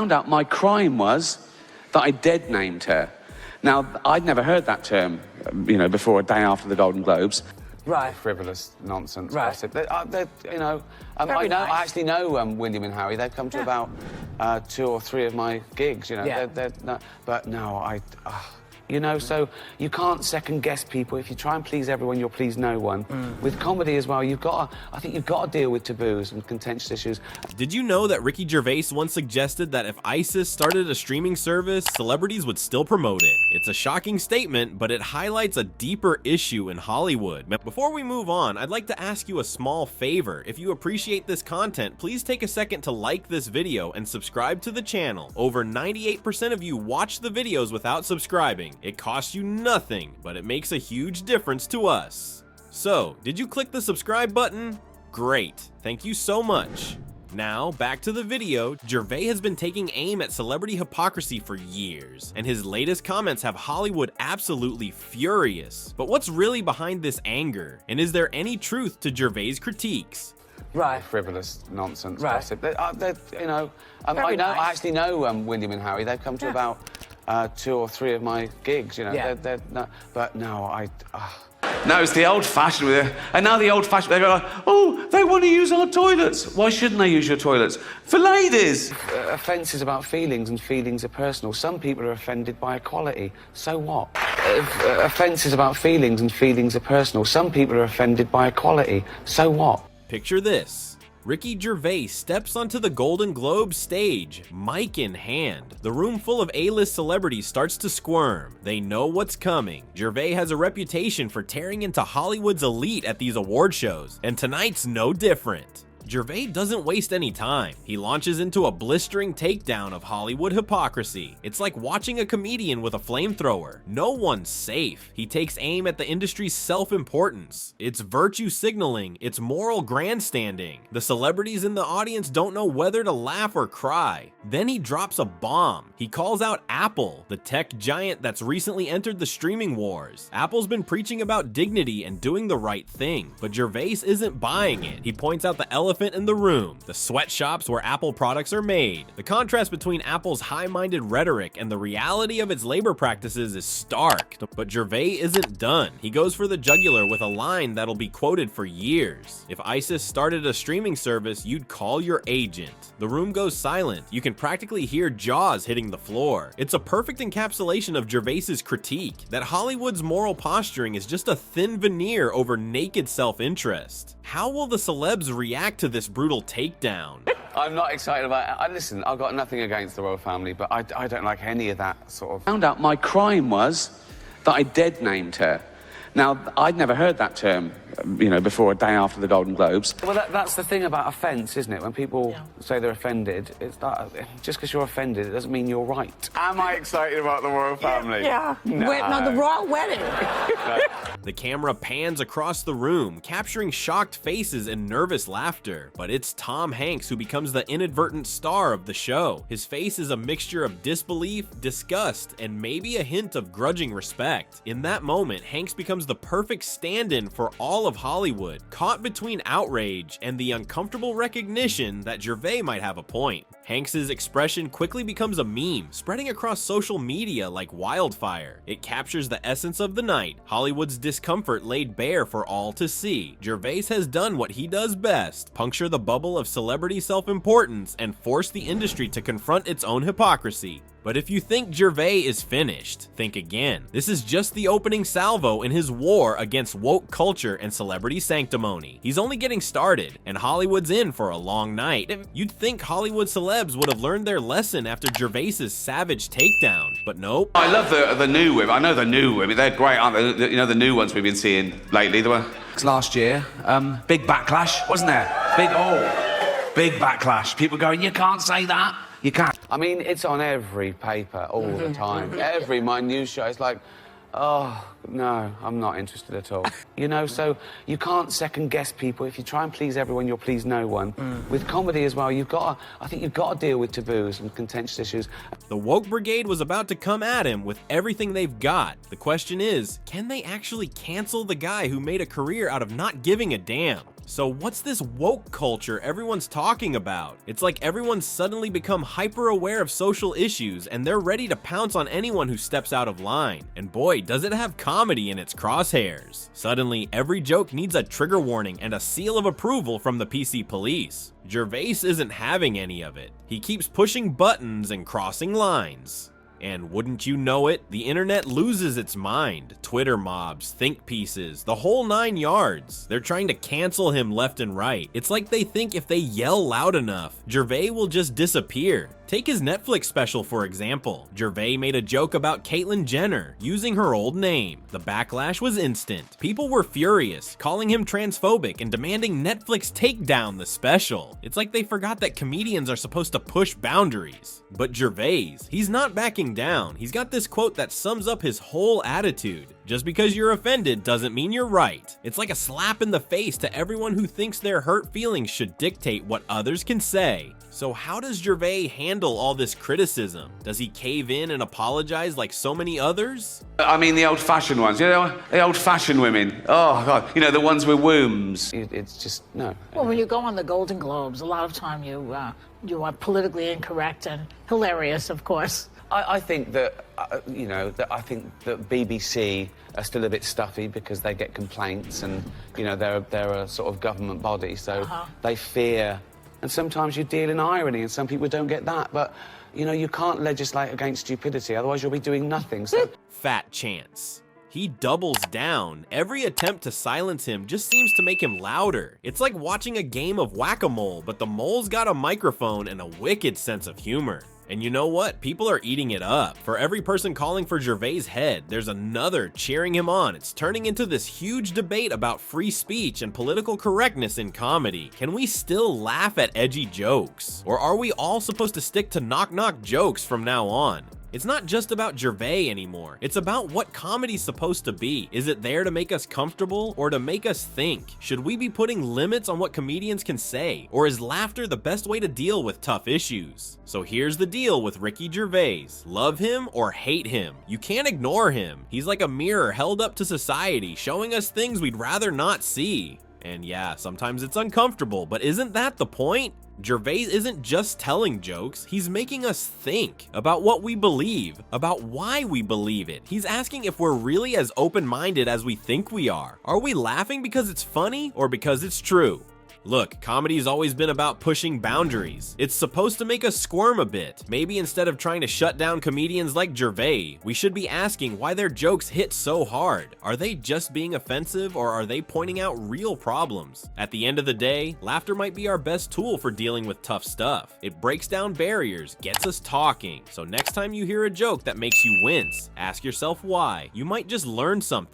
found out my crime was that I dead named her. Now, I'd never heard that term, before a day after the Golden Globes. Right. Frivolous nonsense. Right. Gossip. I Very nice. actually know William and Harry. They've come to about 2 or 3 of my gigs. Yeah. But no, so you can't second guess people. If you try and please everyone, you'll please no one. With comedy as well, I think you've got to deal with taboos and contentious issues. Did you know that Ricky Gervais once suggested that if ISIS started a streaming service, celebrities would still promote it? It's a shocking statement, but it highlights a deeper issue in Hollywood. Before we move on, I'd like to ask you a small favor. If you appreciate this content, please take a second to like this video and subscribe to the channel. Over 98% of you watch the videos without subscribing. It costs you nothing, but it makes a huge difference to us. So, did you click the subscribe button? Great, thank you so much. Now, back to the video. Gervais has been taking aim at celebrity hypocrisy for years, and his latest comments have Hollywood absolutely furious. But what's really behind this anger? And is there any truth to Gervais' critiques? Right. Frivolous nonsense. Right. Gossip. Very nice. I actually know William and Harry. They've come to about 2 or 3 of my gigs. Yeah. But no, No, it's the old-fashioned with it. And now the old-fashioned, they go, oh, they want to use our toilets. Why shouldn't they use your toilets? For ladies. Offence is about feelings, and feelings are personal. Some people are offended by equality. So what? Offence is about feelings, and feelings are personal. Some people are offended by equality. So what? Picture this. Ricky Gervais steps onto the Golden Globe stage, mic in hand. The room full of A-list celebrities starts to squirm. They know what's coming. Gervais has a reputation for tearing into Hollywood's elite at these award shows, and tonight's no different. Gervais doesn't waste any time. He launches into a blistering takedown of Hollywood hypocrisy. It's like watching a comedian with a flamethrower. No one's safe. He takes aim at the industry's self-importance. It's virtue signaling. It's moral grandstanding. The celebrities in the audience don't know whether to laugh or cry. Then he drops a bomb. He calls out Apple, the tech giant that's recently entered the streaming wars. Apple's been preaching about dignity and doing the right thing, but Gervais isn't buying it. He points out the elephant in the room, the sweatshops where Apple products are made. The contrast between Apple's high-minded rhetoric and the reality of its labor practices is stark, but Gervais isn't done. He goes for the jugular with a line that'll be quoted for years. If ISIS started a streaming service, you'd call your agent. The room goes silent. You can practically hear jaws hitting the floor. It's a perfect encapsulation of Gervais's critique that Hollywood's moral posturing is just a thin veneer over naked self-interest. How will the celebs react to this brutal takedown? I'm not excited about it. Listen, I've got nothing against the royal family, but I don't like any of that sort of... Found out my crime was that I dead named her. Now, I'd never heard that term, before a day after the Golden Globes. Well, that's the thing about offence, isn't it? When people say they're offended, it's that just because you're offended, it doesn't mean you're right. Am I excited about the royal family? Yeah. No. The royal wedding. The camera pans across the room, capturing shocked faces and nervous laughter. But it's Tom Hanks who becomes the inadvertent star of the show. His face is a mixture of disbelief, disgust, and maybe a hint of grudging respect. In that moment, Hanks becomes the perfect stand-in for all of Hollywood, caught between outrage and the uncomfortable recognition that Gervais might have a point. Hanks's expression quickly becomes a meme, spreading across social media like wildfire. It captures the essence of the night, Hollywood's discomfort laid bare for all to see. Gervais has done what he does best, puncture the bubble of celebrity self-importance and force the industry to confront its own hypocrisy. But if you think Gervais is finished, think again. This is just the opening salvo in his war against woke culture and celebrity sanctimony. He's only getting started, and Hollywood's in for a long night. You'd think Hollywood celebs would have learned their lesson after Gervais's savage takedown, but nope. I love the new women. I know the new women. They're great, aren't they? The new ones we've been seeing lately. There were last year. Big backlash, wasn't there? Big backlash. People going, you can't say that. You can't. I mean, it's on every paper all the time. Every my news show, it's like, oh, no, I'm not interested at all. So you can't second guess people. If you try and please everyone, you'll please no one. With comedy as well, I think you've got to deal with taboos and contentious issues. The woke brigade was about to come at him with everything they've got. The question is, can they actually cancel the guy who made a career out of not giving a damn? So what's this woke culture everyone's talking about? It's like everyone's suddenly become hyper aware of social issues and they're ready to pounce on anyone who steps out of line. And boy, does it have comedy in its crosshairs. Suddenly, every joke needs a trigger warning and a seal of approval from the PC police. Gervais isn't having any of it. He keeps pushing buttons and crossing lines. And wouldn't you know it, the internet loses its mind. Twitter mobs, think pieces, the whole 9 yards. They're trying to cancel him left and right. It's like they think if they yell loud enough, Gervais will just disappear. Take his Netflix special for example. Gervais made a joke about Caitlyn Jenner using her old name. The backlash was instant. People were furious, calling him transphobic and demanding Netflix take down the special. It's like they forgot that comedians are supposed to push boundaries. But Gervais, he's not backing down. He's got this quote that sums up his whole attitude. Just because you're offended doesn't mean you're right. It's like a slap in the face to everyone who thinks their hurt feelings should dictate what others can say. So how does Gervais handle all this criticism? Does he cave in and apologize like so many others? I mean, the old-fashioned ones, you know, the old-fashioned women. Oh, God, you know, the ones with wombs. It's just, no. Well, when you go on the Golden Globes, a lot of time you are politically incorrect and hilarious, of course. I think that, I think that BBC are still a bit stuffy because they get complaints and, you know, they're a sort of government body, so they fear. And sometimes you deal in irony, and some people don't get that. But, you know, you can't legislate against stupidity, otherwise you'll be doing nothing. So. Fat chance. He doubles down. Every attempt to silence him just seems to make him louder. It's like watching a game of whack-a-mole, but the mole's got a microphone and a wicked sense of humor. And you know what? People are eating it up. For every person calling for Gervais' head, there's another cheering him on. It's turning into this huge debate about free speech and political correctness in comedy. Can we still laugh at edgy jokes? Or are we all supposed to stick to knock-knock jokes from now on? It's not just about Gervais anymore. It's about what comedy's supposed to be. Is it there to make us comfortable or to make us think? Should we be putting limits on what comedians can say? Or is laughter the best way to deal with tough issues? So here's the deal with Ricky Gervais. Love him or hate him. You can't ignore him. He's like a mirror held up to society, showing us things we'd rather not see. And yeah, sometimes it's uncomfortable, but isn't that the point? Gervais isn't just telling jokes, he's making us think about what we believe, about why we believe it. He's asking if we're really as open-minded as we think we are. Are we laughing because it's funny or because it's true? Look, comedy's always been about pushing boundaries. It's supposed to make us squirm a bit. Maybe instead of trying to shut down comedians like Gervais, we should be asking why their jokes hit so hard. Are they just being offensive or are they pointing out real problems? At the end of the day, laughter might be our best tool for dealing with tough stuff. It breaks down barriers, gets us talking. So next time you hear a joke that makes you wince, ask yourself why. You might just learn something.